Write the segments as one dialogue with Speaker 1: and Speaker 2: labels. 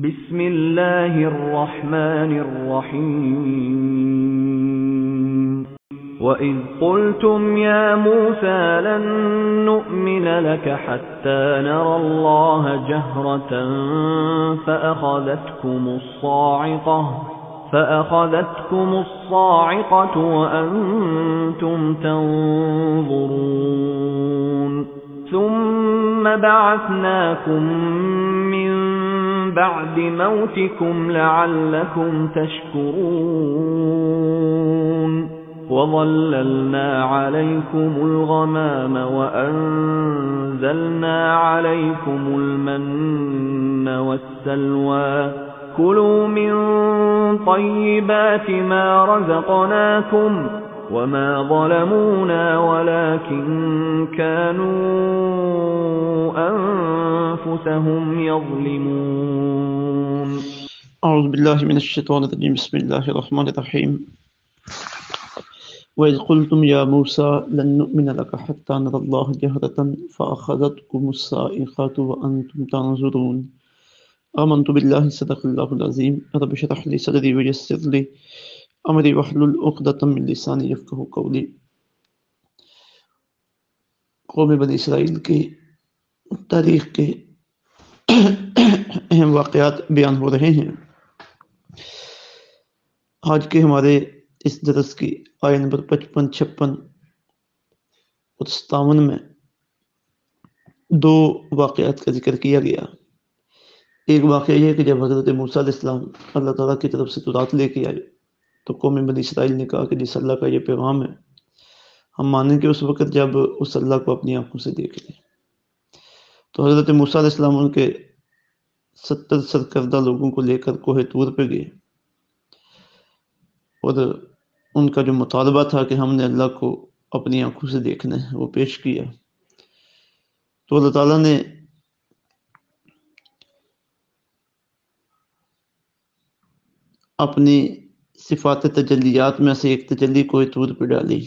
Speaker 1: بسم الله الرحمن الرحيم وإذ قلتم يا موسى لن نؤمن لك حتى نرى الله جهرة فأخذتكم الصاعقة وأنتم تنظرون ثم بعثناكم من بعد موتكم لعلكم تشكرون وظللنا عليكم الغمام وأنزلنا عليكم المن والسلوى كلوا من طيبات ما رزقناكم وما ظلمونا ولكن كانوا أنفسهم يظلمون.
Speaker 2: أعوذ بالله من الشيطان الرجيم. بسم الله الرحمن الرحيم. وإذ قلتم يا موسى لن نؤمن لك حتى نرى الله جهرة فأخذتكم الصاعقة وأنتم تنظرون آمنت بالله صدق الله العظيم. رب اشرح لي صدري ويسر لي أمري واحلل عقدة من لساني يفقهوا قولي. قوم بنی اسرائیل کی تاریخ کے اہم واقعات بیان ہو رہے ہیں. آج کے ہمارے اس درس کی آیت نمبر 55, 56 اور 57 میں دو واقعات کا ذکر کیا گیا. ایک واقعہ یہ کہ جب حضرت موسیٰ علیہ السلام اللہ تعالیٰ کی طرف سے تورات لے کے آئے تو قوم بنی اسرائیل نے کہا کہ جس اللہ کا یہ پیغام ہے ہم مانیں کہ اس وقت جب اس اللہ کو اپنی آنکھوں سے دیکھ لیں. تو حضرت موسیٰ علیہ السلام ان کے 70 سرکردہ لوگوں کو لے کر کوہ طور پہ گئے اور ان کا جو مطالبہ تھا کہ ہم نے اللہ کو اپنی آنکھوں سے دیکھنا ہے وہ پیش کیا. تو اللہ تعالیٰ نے اپنی صفات تجلیات میں سے ایک تجلی کوہ طور پہ ڈالی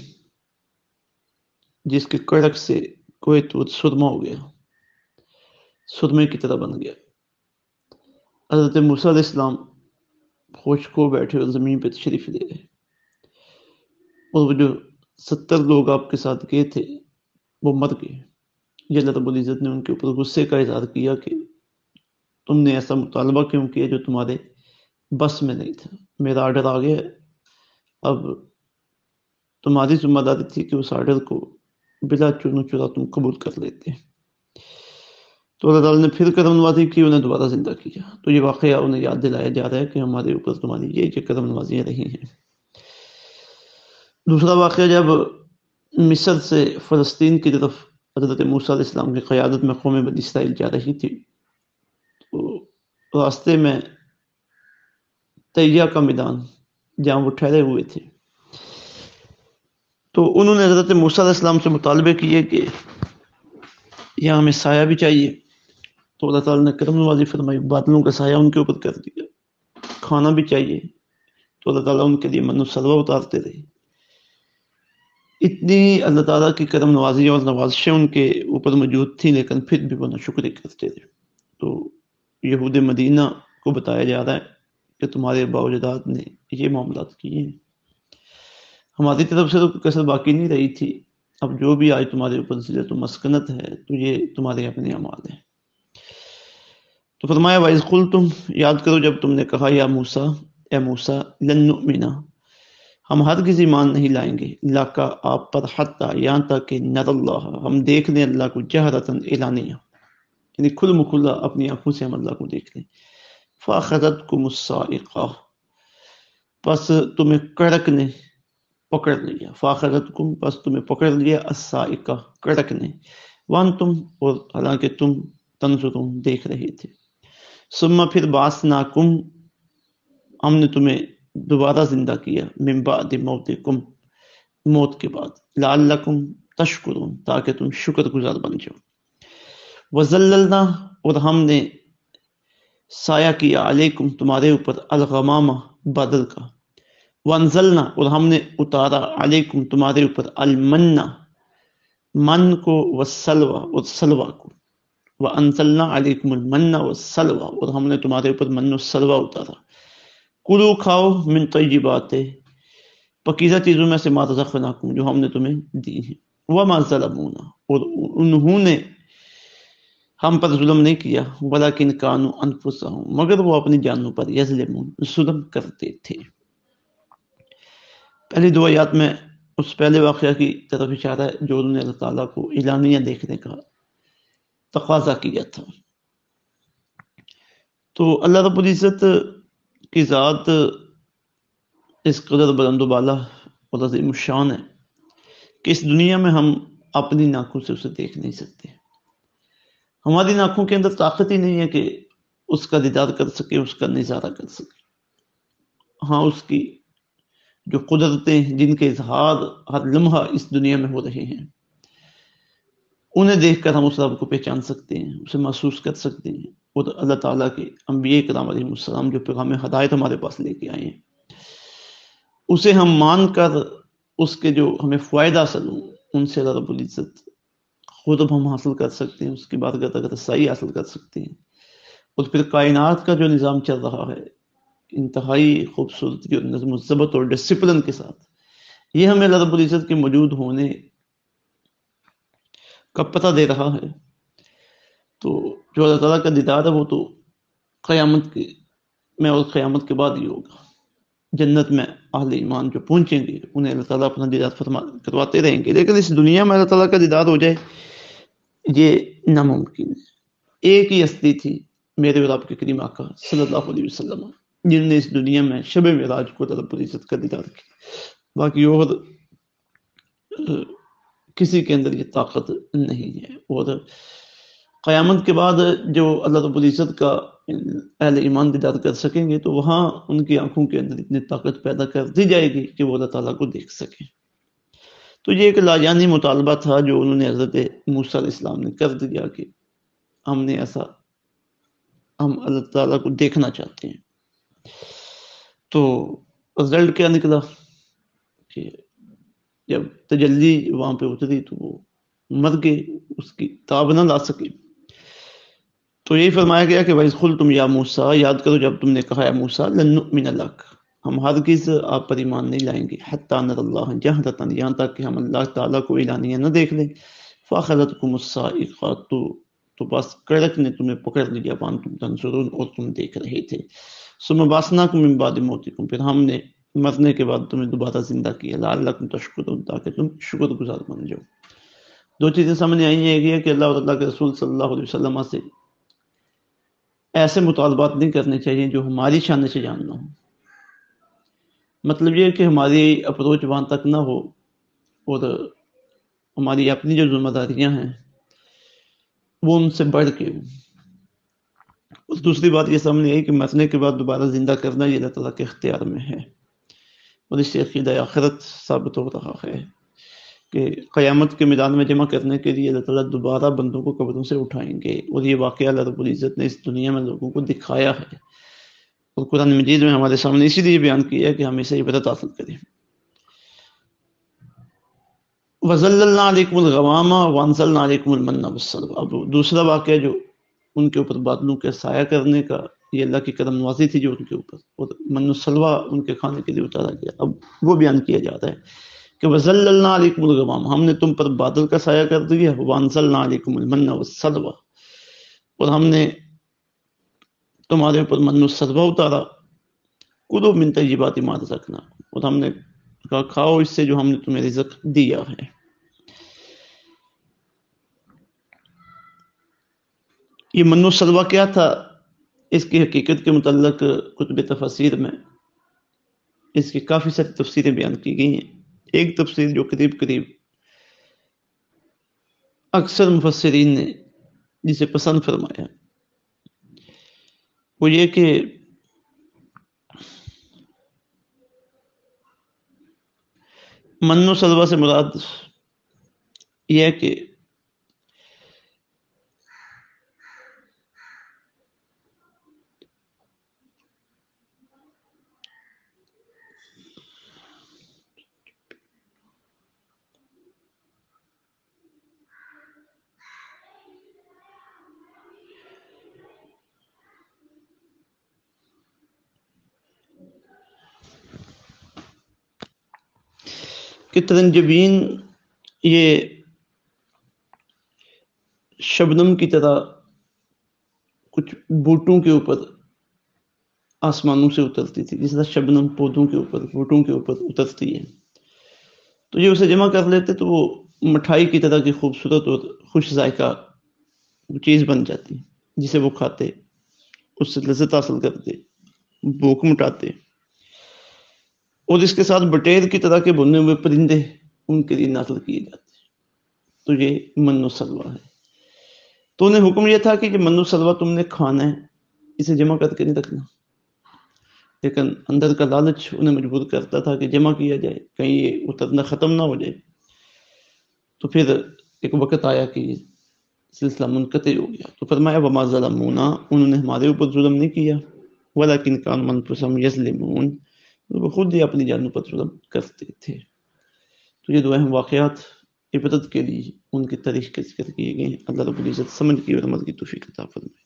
Speaker 2: جس کے کڑک سے کوہ طور سرما ہو گیا, سرمے کی طرح بن گیا. حضرت موسیٰ علیہ السلام خشک ہو بیٹھے اور زمین پہ تشریف لے گئے اور وہ جو 70 لوگ آپ کے ساتھ گئے تھے وہ مر گئے. یہ اللہ رب العزت نے ان کے اوپر غصے کا اظہار کیا کہ تم نے ایسا مطالبہ کیوں کیا جو تمہارے بس میں نہیں تھا. میرا آرڈر آ گیا, اب تمہاری ذمہ داری تھی کہ اس آرڈر کو بلا چون و چرا تم قبول کر لیتے. تو اللہ تعالیٰ نے پھر کرم نوازی کی, انہیں دوبارہ زندہ کیا. تو یہ واقعہ انہیں یاد دلایا جا رہا ہے کہ ہمارے اوپر تمہاری یہ کرم نوازیاں رہی ہیں. دوسرا واقعہ جب مصر سے فلسطین کی طرف حضرت موسیٰ علیہ السلام کی قیادت میں قوم بنی اسرائیل جا رہی تھی تو راستے میں تیہ کا میدان جہاں وہ ٹھہرے ہوئے تھے تو انہوں نے حضرت موسیٰ علیہ السلام سے مطالبے کیے کہ یہاں ہمیں سایہ بھی چاہیے. تو اللہ تعالیٰ نے کرم نوازی فرمائی, بادلوں کا سایہ ان کے اوپر کر دیا. کھانا بھی چاہیے تو اللہ تعالیٰ ان کے لیے من و سلوہ اتارتے رہے. اتنی اللہ تعالیٰ کی کرم نوازی اور نوازشیں ان کے اوپر موجود تھیں لیکن پھر بھی وہ ناشکری کرتے رہے. تو یہود مدینہ کو بتایا جا رہا ہے کہ تمہارے ابا و اجداد نے یہ معاملات کیے ہیں, ہماری طرف سے تو کسر باقی نہیں رہی تھی, اب جو بھی آج تمہارے اوپر ذلت و مسکنت ہے تو یہ تمہارے اپنے اعمال ہیں. تو فرمایا وَإِذْ قُلْتُمْ, یاد کرو جب تم نے کہا یا موسیٰ, اے موسیٰ, لن نؤمن, ہم ہرگز ایمان نہیں لائیں گے, لَكَ, آپ پر, حتیٰ, یہاں تک کہ نر اللہ, ہم دیکھ لیں اللہ کو, جہرتاً, اعلانیہ, یعنی کھل مکھلا اپنی آنکھوں سے ہم اللہ کو دیکھ لیں. فَأَخَذَتْكُمُ الصَّاعِقَةُ, پس تمہیں کڑک نے پکڑ لیا. فَأَخَذَتْكُمْ, پس تمہیں پکڑ لیا, الصَّاعِقَةُ, کڑک نے, وَأَنْتُمْ, اور حالانکہ تم, تنظرون, دیکھ رہے تھے. ثم, پھر, بَعَثْنَاكُمْ, ہم نے تمہیں دوبارہ زندہ کیا, من بعد موتکم, موت کے بعد, لعلکم تشکرون, تاکہ تم شکر گزار بن جاؤ. وَظَلَّلْنَا, اور ہم نے سایہ کیا, علیکم, تمہارے اوپر, الغمامہ, بادل کا, وانزلنا, اور ہم نے اتارا, علیکم, تمہارے اوپر, المنہ, من کو, والسلوى, اور سلوہ کو. وَأَنزَلْنَا عَلَيْكُمُ الْمَنَّ وَالسَّلْوَىٰ، اور ہم نے تمہارے اوپر من و سلوہ اتارا. کلو کھاؤ من طیبات، پکیزہ چیزوں میں سے ما رزقناکم، جو ہم نے تمہیں دی ہیں. وما ظلمونا، اور انہوں نے ہم پر ظلم نہیں کیا، ولیکن کانوا انفسہم، مگر وہ اپنی جانوں پر یظلمون، ظلم کرتے تھے. پہلی دو آیات میں اس پہلے واقعہ کی طرف اشارہ ہے جو انہوں نے اللہ تعالیٰ کو اعلانیہ دیکھنے کا تقاضا کیا تھا. تو اللہ رب العزت کی ذات اس قدر بلند و بالا اور عظیم الشان ہے کہ اس دنیا میں ہم اپنی آنکھوں سے اسے دیکھ نہیں سکتے. ہماری آنکھوں کے اندر طاقت ہی نہیں ہے کہ اس کا دیدار کر سکے، اس کا نظارہ کر سکے. ہاں، اس کی جو قدرتیں جن کے اظہار ہر لمحہ اس دنیا میں ہو رہے ہیں، انہیں دیکھ کر ہم اس رب کو پہچان سکتے ہیں، اسے محسوس کر سکتے ہیں. اور اللہ تعالیٰ کے انبیاء کرام علیہ السلام جو پیغام ہدایت ہمارے پاس لے کے آئے ہیں، اسے ہم مان کر اس کے جو ہمیں فائدہ حاصل ہوں ان سے اللہ رب العزت خود ہم حاصل کر سکتے ہیں، اس کی بارگاہ تک رسائی حاصل کر سکتے ہیں. اور پھر کائنات کا جو نظام چل رہا ہے انتہائی خوبصورتی اور نظم و ضبط اور ڈسپلن کے ساتھ، یہ ہمیں اللہ رب العزت کے موجود ہونے کا پتہ دے رہا ہے. تو جو اللہ تعالیٰ کا دیدار ہے وہ تو قیامت کے میں اور قیامت کے بعد ہی ہوگا. جنت میں اہل ایمان جو پہنچیں گے انہیں اللہ تعالیٰ اپنا دیدار کرواتے رہیں گے، لیکن اس دنیا میں اللہ تعالیٰ کا دیدار ہو جائے یہ ناممکن ہے. ایک ہی ہستی تھی، میرے اور آپ کے کریم آقا صلی اللہ علیہ وسلم، جن نے اس دنیا میں شب معراج کو رب العزت کا دیدار کیا. باقی اور کسی کے اندر یہ طاقت نہیں ہے. اور قیامت کے بعد جو اللہ رب العزت کا اہل ایمان دیدار کر سکیں گے تو وہاں ان کی آنکھوں کے اندر اتنی طاقت پیدا کر دی جائے گی کہ وہ اللہ تعالیٰ کو دیکھ سکیں. تو یہ ایک لاجانی مطالبہ تھا جو انہوں نے حضرت موسیٰ علیہ السلام نے کر دیا کہ ہم اللہ تعالیٰ کو دیکھنا چاہتے ہیں. تو رزلٹ کیا نکلا کہ جب تجلی وہاں پہ اتری تو وہ مر گئے، اس کی تاب نہ لا سکے. تو یہی فرمایا گیا کہ وَإِذْ قُلْتُمْ يَا مُوسَىٰ، یاد کرو جب تم نے کہا ہے موسیٰ، لَن نُؤْمِنَ لَكَ، ہم ہرگز آپ پر ایمان نہیں لائیں گے، حَتَّىٰ نَرَى اللَّهَ جَهْرَةً، یہاں تک کہ ہم اللہ تعالیٰ کو اعلانیہ نہ دیکھ لیں. فَأَخَذَتْكُمُ الصَّاعِقَةُ، تو بس کڑک نے تمہیں پکڑ لیا، وَأَنْتُمْ تَنظُرُونَ، اور تم دیکھ رہے تھے. ثُمَّ بَعَثْنَاكُم مِّن بَعْدِ مَوْتِكُم، پھر ہم نے مرنے کے بعد تمہیں دوبارہ زندہ کیا، لَعَلَّكُمْ تَشْكُرُونَ، تاکہ تم شکر گزار بن جاؤ. دو چیزیں سامنے آئی ہیں. ایک یہ کہ اللہ اور اللہ کے رسول صلی اللہ علیہ وسلم سے ایسے مطالبات نہیں کرنے چاہیے جو ہماری شان سے جاننا ہو. مطلب یہ کہ ہماری اپروچ وہاں تک نہ ہو اور ہماری اپنی جو ذمہ داریاں ہیں وہ ان سے بڑھ کے ہوں. اور دوسری بات یہ سامنے آئی کہ مرنے کے بعد دوبارہ زندہ کرنا یہ اللہ تعالیٰ کے اختیار میں ہے. اور اس سے عقیدہ آخرت ثابت ہو رہا ہے کہ قیامت کے میدان میں جمع کرنے کے لیے اللہ تعالیٰ دوبارہ بندوں کو قبروں سے اٹھائیں گے. اور یہ واقعہ اللہ رب العزت نے اس دنیا میں لوگوں کو دکھایا ہے اور قرآن مجید میں ہمارے سامنے اسی لیے بیان کیا ہے کہ ہم اسے عبرت حاصل کریں. وَظَلَّلْنَا عَلَيْكُمُ الْغَمَامَ وَأَنزَلْنَا عَلَيْكُمُ الْمَنَّ وَالسَّلْوَىٰ. اب دوسرا واقعہ جو ان کے اوپر بادلوں کے سایہ کرنے کا، یہ اللہ کی کرم نوازی تھی جو ان کے اوپر، اور من و سلوہ ان کے کھانے کے لیے اتارا گیا. اب وہ بیان کیا جاتا ہے کہ وَظَلَّلْنَا عَلَيْكُمُ الْغَمَامَ، ہم نے تم پر بادل کا سایہ کر دیا. وَأَنزَلْنَا عَلَيْكُمُ الْمَنَّ وَالسَّلْوَىٰ، اور ہم نے تمہارے اوپر من و سلوہ اتارا. کُلُوا مِن طَیِّبَاتِ مَا رَزَقْنَاکُم، اور ہم نے کہا کھاؤ اس سے جو ہم نے تمہیں رزق دیا ہے. یہ من و سلوہ کیا تھا، اس کی حقیقت کے متعلق کتب تفاسیر میں اس کی کافی ساری تفسیریں بیان کی گئی ہیں. ایک تفسیر جو قریب قریب اکثر مفسرین نے جسے پسند فرمایا وہ یہ کہ من و سلوہ سے مراد یہ ہے کہ کہ ترنجبین یہ شبنم کی طرح کچھ بوٹوں کے اوپر آسمانوں سے اترتی تھی، جس طرح شبنم پودوں کے اوپر بوٹوں کے اوپر اترتی ہے، تو یہ اسے جمع کر لیتے تو وہ مٹھائی کی طرح کی خوبصورت اور خوش ذائقہ چیز بن جاتی، جسے وہ کھاتے، اس سے لذت حاصل کرتے، بھوک مٹاتے، اور اس کے ساتھ بٹیر کی طرح کے بنے ہوئے پرندے ان کے لیے نازل کیے جاتے۔ تو یہ من و سلوہ ہے۔ تو انہیں حکم یہ تھا کہ من و سلوہ تم نے کھانا ہے، اسے جمع کر کے نہیں رکھنا، لیکن اندر کا لالچ انہیں مجبور کرتا تھا کہ جمع کیا جائے، کہیں یہ اترنا ختم نہ ہو جائے۔ تو پھر ایک وقت آیا کہ یہ سلسلہ منقطع ہو گیا، تو فرمایا وما ظلمونا، انہوں نے ہمارے اوپر ظلم نہیں کیا، ولکن کانوا انفسہم یظلمون، وہ خود ہی اپنی جانوں پر ظلم کرتے تھے۔ تو یہ دو اہم واقعات عبرت کے لیے ان کی تاریخ کے ذکر کیے گئے ہیں۔ اللہ رب العزت سمجھ کی اور عمل کی توفیق عطا فرمائے۔